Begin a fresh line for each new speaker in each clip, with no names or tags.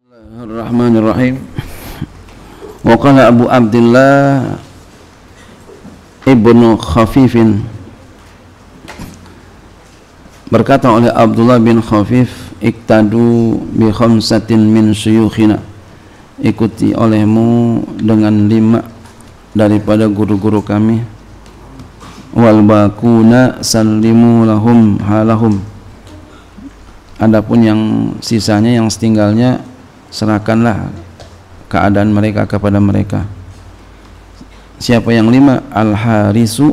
Bismillahirrahmanirrahim. Wa qala Abu Abdullah Ibnu Khafifin, berkata oleh Abdullah bin Khafif, iktadu bi khamsatin min syuyukhina, ikuti olehmu dengan 5 daripada guru-guru kami. Wal bakuna sallimu lahum halahum, adapun yang sisanya, yang setinggalnya, serahkanlah keadaan mereka kepada mereka. Siapa yang 5? Al-Harisu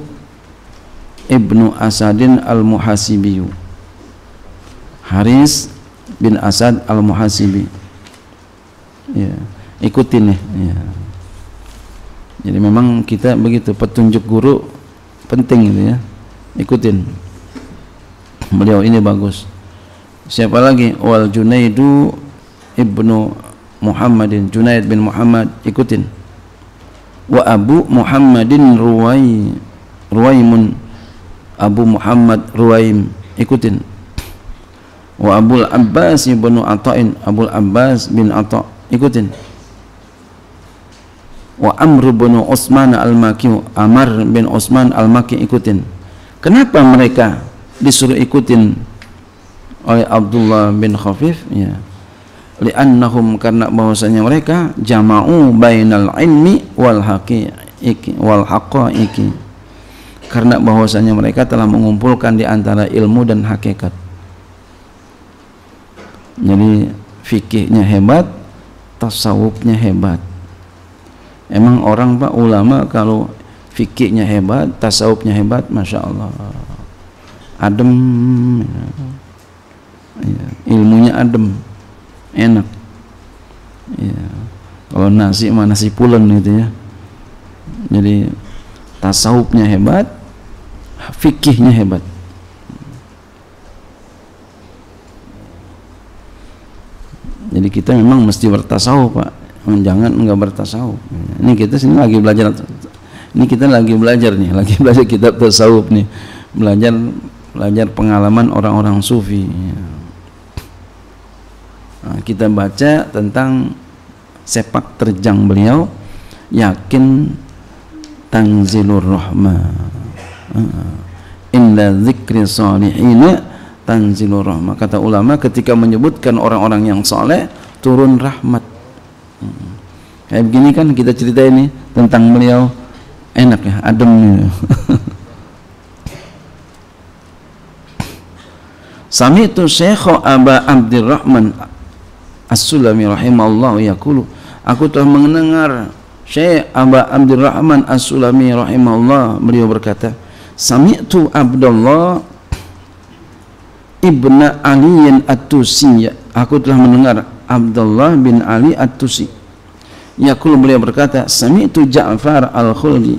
Ibnu Asadin Al-Muhasibiyu, Haris bin Asad Al-Muhasibi. Ya, ikutin nih. Ya. Jadi memang kita begitu, petunjuk guru penting gitu ya, ikutin. Beliau ini bagus. Siapa lagi? Wal Junaidu Ibnu Muhammadin, Junaid bin Muhammad, ikutin. Wa Abu Muhammadin Ruwaimun, Abu Muhammad Ruwaim, ikutin. Wa Abul Abbas ibnu Ata'in, Abul Abbas bin Ata', ikutin. Wa Amr bin Utsman Al-Maki, Amr bin Utsman Al-Maki, ikutin. Kenapa mereka disuruh ikutin oleh Abdullah bin Khafif? Ya, li'annahum, karena bahwasanya mereka jama'u bainal ilmi wal haqiqi wal haqaiqi, karena bahwasanya mereka telah mengumpulkan di antara ilmu dan hakikat. Jadi fikihnya hebat, tasawufnya hebat. Emang orang Pak ulama kalau fikihnya hebat, tasawufnya hebat, masya Allah, adem ya, ilmunya adem, enak ya. Kalau nasi mah nasi pulen gitu ya. Jadi tasawufnya hebat, fikihnya hebat. Jadi kita memang mesti bertasawuf Pak, jangan enggak bertasawuf. Ini kita sini lagi belajar, ini kita lagi belajar nih, lagi belajar kitab tasawuf nih, belajar pengalaman orang-orang sufi ya. Nah, kita baca tentang sepak terjang beliau, yakin tanzilur rahmah, inda dzikri salihina tanzilur rahmah. Kata ulama, ketika menyebutkan orang-orang yang saleh, turun rahmat. Kayak begini kan kita cerita ini tentang beliau, enak ya, adem ya. Sami'tu Syekh Aba Abdurrahman As-Sulami rahimahullah yaqulu, aku telah mendengar Syekh Aba Abdurrahman As-Sulami rahimahullah, beliau berkata, sami'tu Abdullah ibna Ali At-Tusi, aku telah mendengar Abdullah bin Ali At-Tusi yaqulu, beliau berkata, sami'tu Ja'far Al-Khuldi,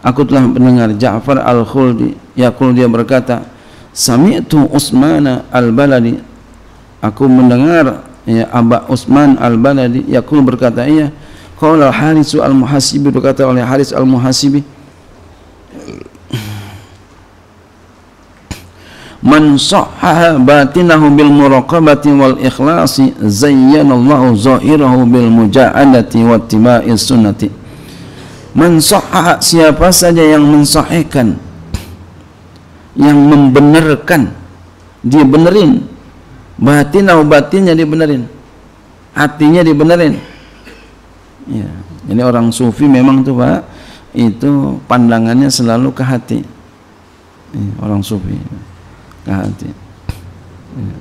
aku telah mendengar Ja'far Al-Khuldi yaqulu, dia berkata, sami'tu Utsman Al-Baladi, aku mendengar ya Aba Utsman Al-Baladi yaqulu, berkata, iya, qala Haris Al-Muhasibi, berkata oleh Haris Al-Muhasibi, man sahha batinahu bil muraqabati wal ikhlasi zayyanallahu zahirahu bil mujahadati wattiba'is sunnati. Man sahha, siapa saja yang mensahihkan, yang membenarkan, dia benerin, batinahu, batinnya dibenerin, hatinya dibenerin ya. Jadi orang sufi memang tuh Pak, itu pandangannya selalu ke hati ya, orang sufi ke hati ya.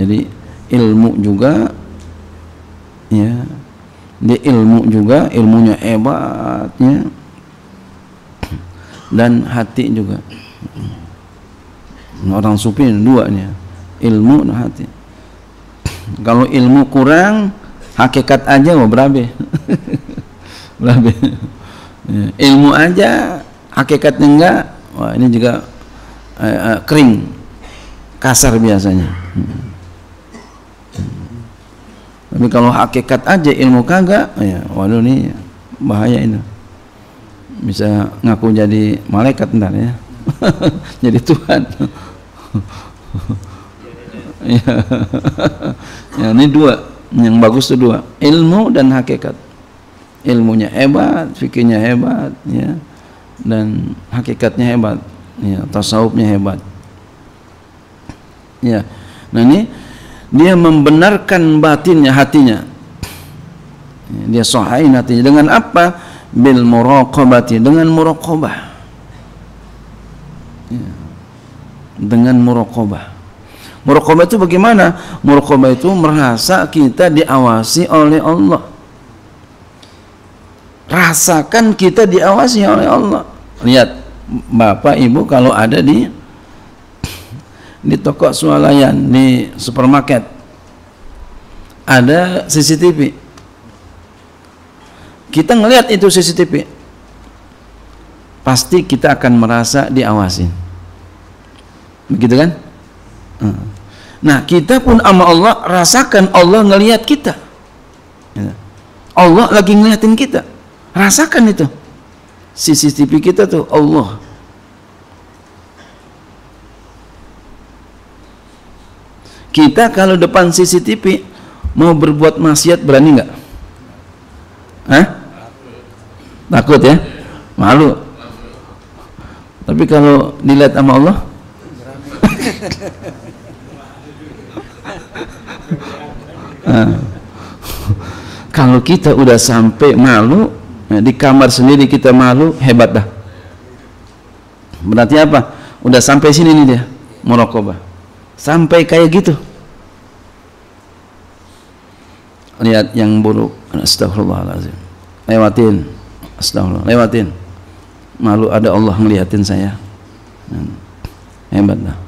Jadi ilmu juga ya, dia ilmu juga, ilmunya hebatnya, dan hati juga. Orang sufi dua nih, ilmu dan hati. Kalau ilmu kurang, hakikat aja mau berabe. Berabe. Ya, ilmu aja, hakikatnya enggak, wah ini juga kering, kasar biasanya. Tapi kalau hakikat aja, ilmu kagak, ya waduh nih bahaya ini. Bisa ngaku jadi malaikat ntar ya. Jadi Tuhan. Ya, ini dua Yang bagus itu dua, ilmu dan hakikat. Ilmunya hebat, fikihnya hebat, ya, dan hakikatnya hebat, ya, tasawufnya hebat, ya. Nah ini dia membenarkan batinnya, hatinya, ya, dia sahain hatinya dengan apa? Bil muraqabati, dengan muraqabah, ya, dengan muraqabah. Muraqabah itu bagaimana? Muraqabah itu merasa kita diawasi oleh Allah. Rasakan kita diawasi oleh Allah. Lihat Bapak Ibu kalau ada di toko swalayan, di supermarket, ada CCTV, kita ngelihat itu CCTV, pasti kita akan merasa diawasi, begitu kan? Nah kita pun sama Allah rasakan Allah ngelihat kita, Allah lagi ngeliatin kita. Rasakan itu CCTV kita tuh Allah. Kita kalau depan CCTV mau berbuat maksiat berani nggak? Hah? Takut ya? Malu. Tapi kalau dilihat sama Allah kalau kita udah sampai malu, di kamar sendiri kita malu, hebat dah. Berarti apa? Udah sampai sini nih dia, muraqabah. Sampai kayak gitu. Lihat yang buruk, astagfirullahaladzim, lewatin, astagfirullah, lewatin. Malu ada Allah ngeliatin saya. Hebat dah.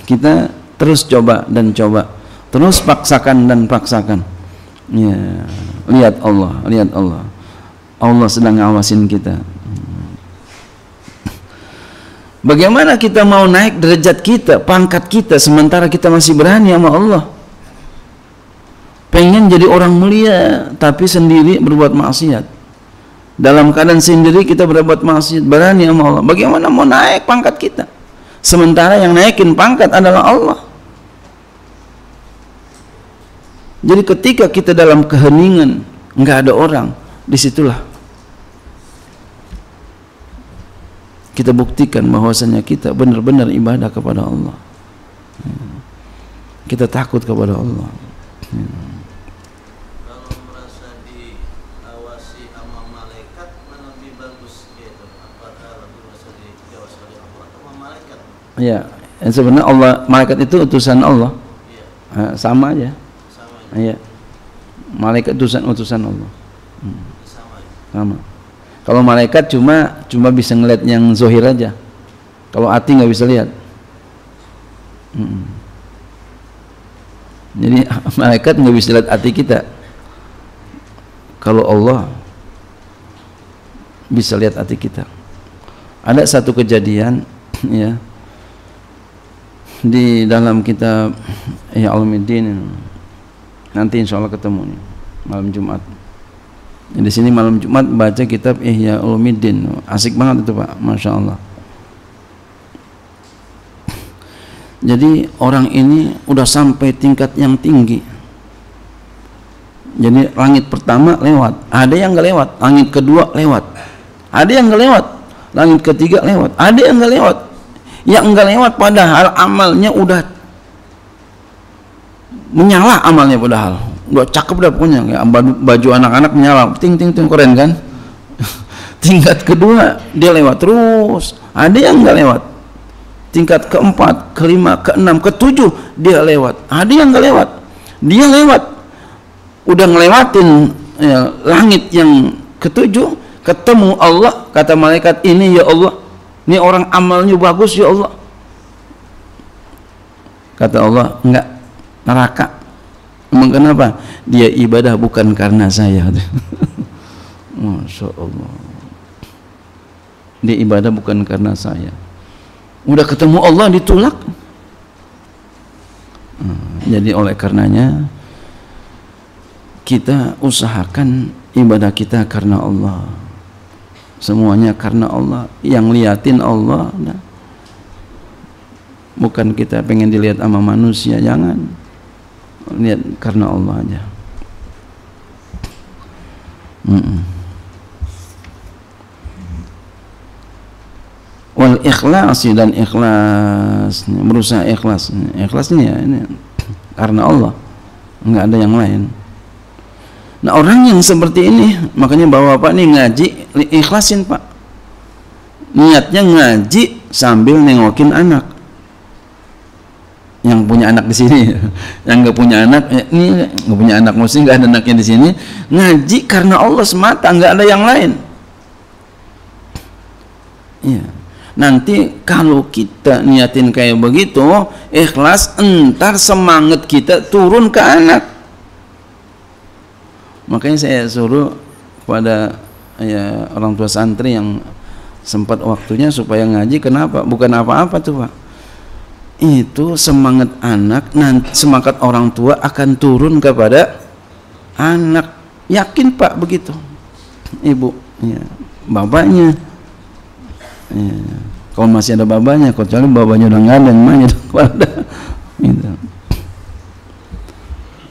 Kita terus coba dan coba, terus paksakan dan paksakan, ya. Lihat Allah, lihat Allah, Allah sedang ngawasin kita. Bagaimana kita mau naik derajat kita, pangkat kita, sementara kita masih berani sama Allah? Pengen jadi orang mulia tapi sendiri berbuat maksiat. Dalam keadaan sendiri kita berbuat maksiat, berani sama Allah. Bagaimana mau naik pangkat kita, sementara yang naikin pangkat adalah Allah? Jadi ketika kita dalam keheningan, nggak ada orang, disitulah kita buktikan bahwasanya kita benar-benar ibadah kepada Allah. Kita takut kepada Allah.
Kalau merasa diawasi sama malaikat, mana lebih bagus gitu? Apakah lebih merasa diawasi oleh Allah atau sama malaikat?
Ya, sebenarnya Allah, malaikat itu utusan Allah.
Iya.
Sama aja.
Sama aja.
Iya. Malaikat utusan Allah.
Sama aja.
Sama. Kalau malaikat cuma bisa ngeliat yang zohir aja. Kalau hati nggak bisa lihat. Jadi malaikat nggak bisa lihat hati kita. Kalau Allah bisa lihat hati kita. Ada satu kejadian, ya, di dalam kitab Ihya Ulumuddin. Nanti insya Allah ketemu nih malam Jumat. Di sini malam Jumat baca kitab Ihya Ulumuddin, asik banget itu Pak, masya Allah. Jadi orang ini udah sampai tingkat yang tinggi. Jadi langit pertama lewat, ada yang nggak lewat. Langit kedua lewat, ada yang nggak lewat. Langit ketiga lewat, ada yang nggak lewat. Yang nggak lewat padahal amalnya udah menyala, amalnya padahal udah cakep dah pokoknya, ya, baju anak-anak menyala, ting ting ting, keren kan. Tingkat kedua dia lewat terus, ada yang nggak lewat. Tingkat keempat, kelima, keenam, ketujuh dia lewat, ada yang nggak lewat. Dia lewat, udah ngelewatin, ya, langit yang ketujuh, ketemu Allah, kata malaikat, ini ya Allah, ini orang amalnya bagus ya Allah. Kata Allah, enggak, neraka. Emang kenapa? Dia ibadah bukan karena saya. Masya Allah. Dia ibadah bukan karena saya. Udah ketemu Allah ditolak. Jadi oleh karenanya kita usahakan ibadah kita karena Allah. Semuanya karena Allah. Yang liatin Allah. Nah. Bukan kita pengen dilihat sama manusia, jangan. Lihat karena Allah aja. Wal ikhlasi, dan ikhlas, berusaha ikhlas. Ikhlas ini ya ini karena Allah, enggak ada yang lain. Nah, orang yang seperti ini, makanya bapak nih ngaji ikhlasin Pak. Niatnya ngaji sambil nengokin anak. Yang punya anak di sini, yang nggak punya anak, ini nggak punya anak, mesti nggak ada anaknya di sini, ngaji karena Allah semata, nggak ada yang lain. Iya. Nanti kalau kita niatin kayak begitu, ikhlas, entar semangat kita turun ke anak. Makanya saya suruh pada ya orang tua santri yang sempat waktunya supaya ngaji, kenapa? Bukan apa-apa tuh Pak. Itu semangat anak, nanti semangat orang tua akan turun kepada anak. Yakin Pak begitu, Ibu, ya, bapaknya, ya. Kalau masih ada babanya, kecuali babanya udah nggak ada, emaknya udah ada, gitu.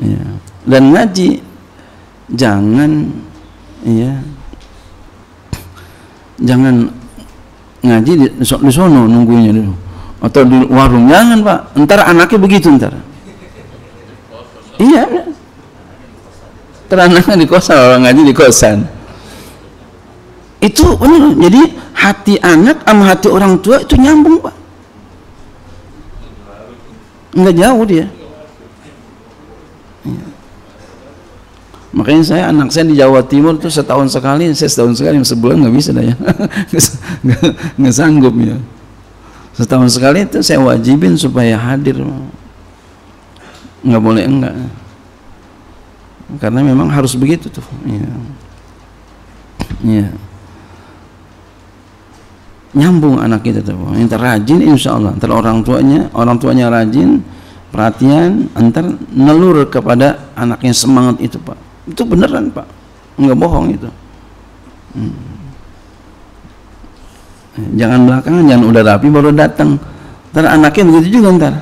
Ya. Dan ngaji jangan, ya, jangan ngaji di sono nunggunya dulu, atau di warung, jangan Pak, ntar anaknya begitu ntar. Iya, ntar anaknya di kosan, orang ngaji di kosan. Itu benar. Jadi hati anak sama hati orang tua itu nyambung Pak, nggak jauh dia. Ya. Makanya anak saya di Jawa Timur itu setahun sekali, sebulan nggak bisa dah ya, nggak sanggup ya. Setahun sekali itu saya wajibin supaya hadir, nggak boleh enggak, karena memang harus begitu tuh. Ya. Ya. Nyambung anak kita tuh, yang rajin insya Allah, ntar orang tuanya rajin, perhatian, antar nelur kepada anaknya semangat itu Pak. Itu beneran Pak, nggak bohong itu. Jangan belakangan, jangan udah rapi baru datang, ntar anaknya begitu juga ntar,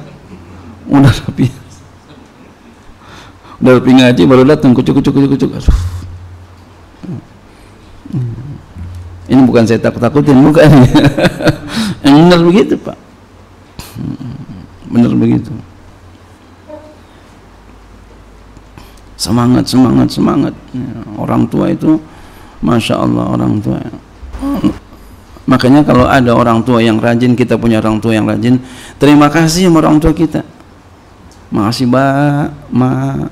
udah rapi ngaji baru datang kucuk. Aduh. Ini bukan saya takut-takutin, bukan. Yang benar begitu Pak, benar begitu. Semangat. Orang tua itu, masya Allah, orang tua. Makanya kalau ada orang tua yang rajin, kita punya orang tua yang rajin, terima kasih sama orang tua kita. Makasih Ma,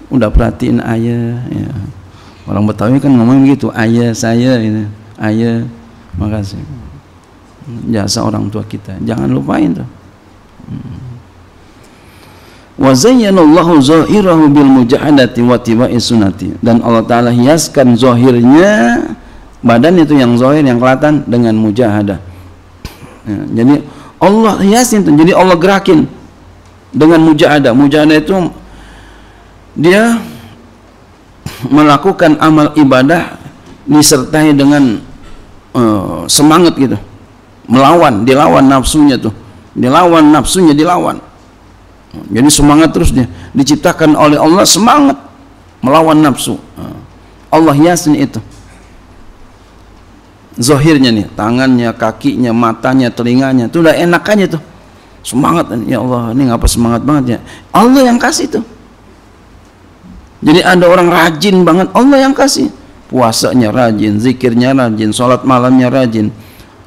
udah perhatiin ayah. Ya. Orang Betawi kan ngomong begitu, ayah saya ini. Ayah, makasih. Jasa orang tua kita, jangan lupain tuh. Wa zayyanallahu zahirahu bil mujahadati wa tiba'i sunnati, dan Allah Ta'ala hiaskan zahirnya, badan itu yang zahir, yang kelihatan, dengan mujahadah. Ya, jadi Allah hiasin tuh, jadi Allah gerakin dengan mujahadah. Mujahadah itu dia melakukan amal ibadah disertai dengan semangat gitu, dilawan nafsunya tuh, dilawan. Jadi semangat terus dia, diciptakan oleh Allah semangat melawan nafsu. Allah hiasin itu zahirnya nih, tangannya, kakinya, matanya, telinganya, itu udah enak aja tuh, semangat. Ya Allah, ini ngapa semangat banget ya, Allah yang kasih tuh. Jadi ada orang rajin banget, Allah yang kasih. Puasanya rajin, zikirnya rajin, sholat malamnya rajin,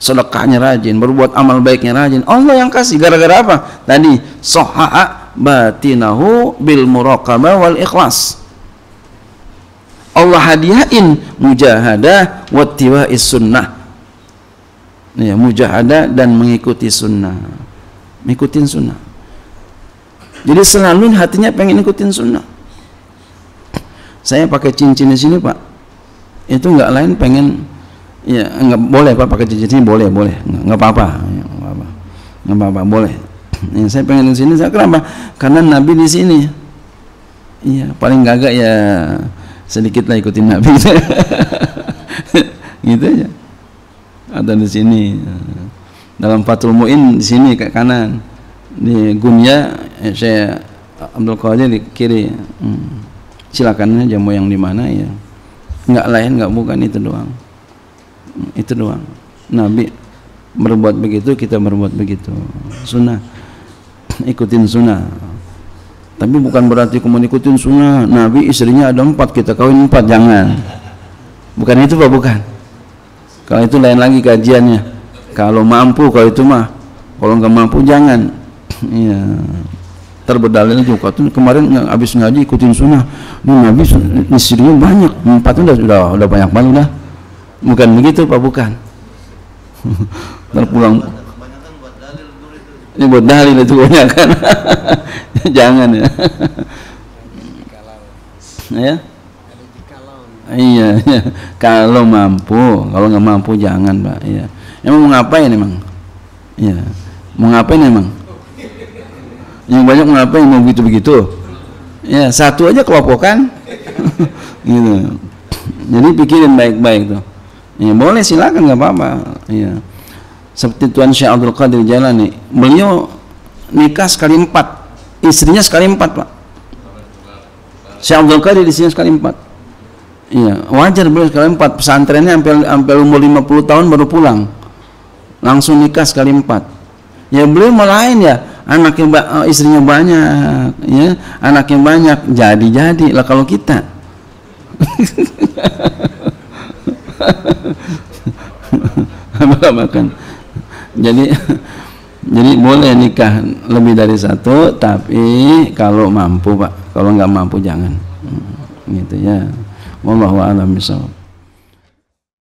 sedekahnya rajin, berbuat amal baiknya rajin, Allah yang kasih. Gara-gara apa? Tadi soha'a batinahu bil muraqabah wal ikhlas. Allah hadiahin mujahadah wattiba'is sunnah. Ya, mujahadah dan mengikuti sunnah, ngikutin sunnah. Jadi selalu hatinya pengen ngikutin sunnah. Saya pakai cincin di sini Pak, itu nggak lain pengen, ya nggak boleh Pak pakai cincin sini, boleh, nggak apa-apa, boleh. Ya, saya pengen di sini, saya kenapa? Karena Nabi di sini. Iya, paling gagak ya sedikit lah ikutin Nabi. Gitu aja. Atau di sini. Dalam Fathul Mu'in di sini ke kanan, di Gunya saya Abdul Qadir di kiri. Silakan aja mau yang di mana ya. Enggak lain, enggak bukan, itu doang. Itu doang. Nabi berbuat begitu, kita berbuat begitu. Sunnah. Ikutin sunnah. Tapi bukan berarti kamu ikutin sunnah Nabi istrinya ada 4, kita kawin 4, jangan. Bukan itu Pak, bukan. Kalau itu lain lagi kajiannya. Kalau mampu, kalau itu mah. Kalau nggak mampu jangan. Iya. Terberdalil juga tuh kemarin habis ngaji ikutin sunnah. Ini Nabi istrinya banyak, 4 udah banyak banget udah. Bukan begitu Pak, bukan. Terpulang. Ini buat dalil itu kebanyakan. Jangan ya. Ya. Iya, iya. Kalau mampu, kalau nggak mampu jangan Pak. Iya. Emang mau ngapain emang? Iya. Mau ngapain emang? Yang banyak mau ngapain, mau begitu-begitu? Ya, satu aja kelompokan. Gitu. Jadi pikirin baik-baik tuh. Ya, boleh silakan nggak apa-apa. Iya. Seperti Tuan Syekh Abdul Qadir Jalani, beliau nikah sekali 4, istrinya sekali 4 Pak. Syekh Abdul Qadir istrinya sekali 4. Iya, wajar beliau sekali 4. Pesantrennya sampai umur 50 tahun baru pulang, langsung nikah sekali 4. Ya beliau lain ya, anaknya istrinya banyak, ya anaknya banyak, jadi lah kalau kita. Makan. Jadi boleh nikah lebih dari 1, tapi kalau mampu Pak, kalau nggak mampu jangan. Gitu ya. Wallahu a'lam bishawab.